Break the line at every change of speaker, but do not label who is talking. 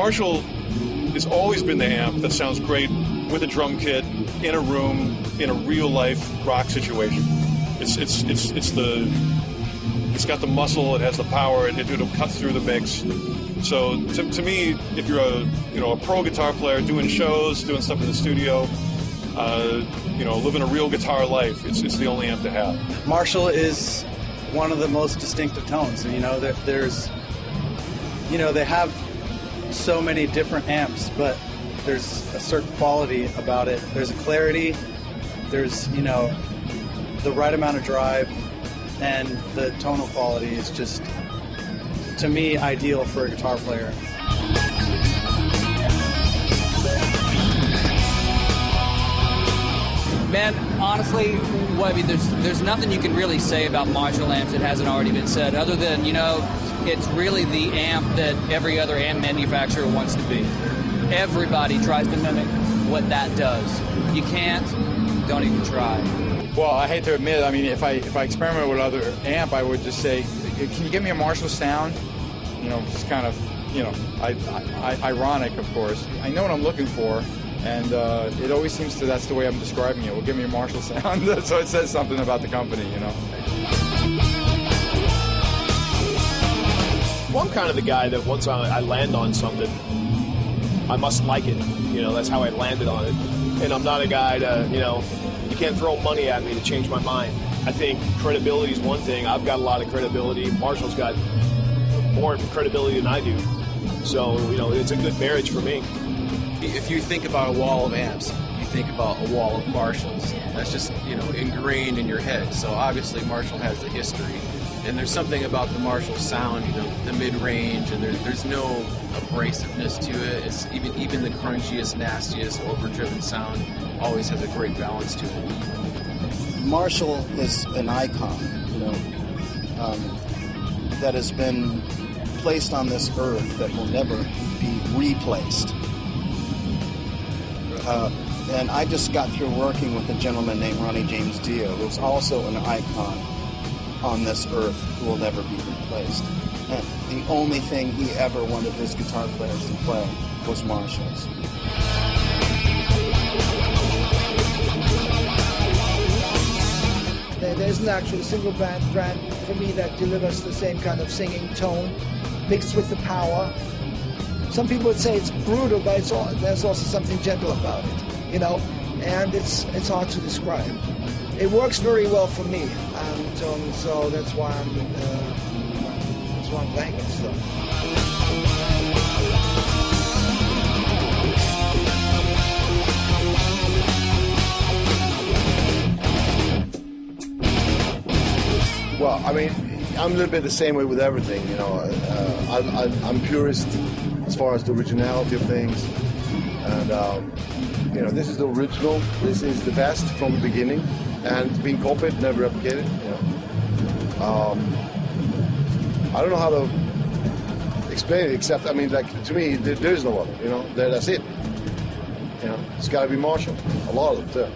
Marshall has always been the amp that sounds great with a drum kit in a room in a real life rock situation. It's got the muscle, it has the power, it'll cut through the mix. So to me, if you're a pro guitar player doing shows, doing stuff in the studio, living a real guitar life, it's the only amp to have.
Marshall is one of the most distinctive tones. And, they have so many different amps, but there's a certain quality about it. There's a clarity, there's, the right amount of drive, and the tonal quality is just, to me, ideal for a guitar player.
Man, honestly, there's nothing you can really say about Marshall amps that hasn't already been said, other than, it's really the amp that every other amp manufacturer wants to be. Everybody tries to mimic what that does. You can't, don't even try.
Well, I hate to admit, if I experiment with other amp, I would just say, can you give me a Marshall sound? Just kind of, ironic, of course. I know what I'm looking for, and it always seems to, that's the way I'm describing it. Well, give me a Marshall sound, so it says something about the company,
Well, I'm kind of the guy that once I land on something, I must like it. That's how I landed on it. And I'm not a guy to, you can't throw money at me to change my mind. I think credibility is one thing. I've got a lot of credibility. Marshall's got more credibility than I do. So, it's a good marriage for me.
If you think about a wall of amps, you think about a wall of Marshalls. That's just, ingrained in your head. So obviously Marshall has the history. And there's something about the Marshall sound, the mid-range, and there's no abrasiveness to it. It's even the crunchiest, nastiest, overdriven sound always has a great balance to it.
Marshall is an icon, that has been placed on this earth that will never be replaced. And I just got through working with a gentleman named Ronnie James Dio, who's also an icon on this earth who will never be replaced. And the only thing he ever wanted his guitar players to play was Marshalls.
There isn't actually a single brand for me that delivers the same kind of singing tone, mixed with the power. Some people would say it's brutal, but there's also something gentle about it, and it's hard to describe. It works very well for me, and so that's why I'm playing it still.
Well, I'm a little bit the same way with everything. I'm purist as far as the originality of things, and this is the original. This is the best from the beginning. And being copied, never replicated. I don't know how to explain it, except to me, there is no other. That's it. It's got to be Marshall. A lot of them too.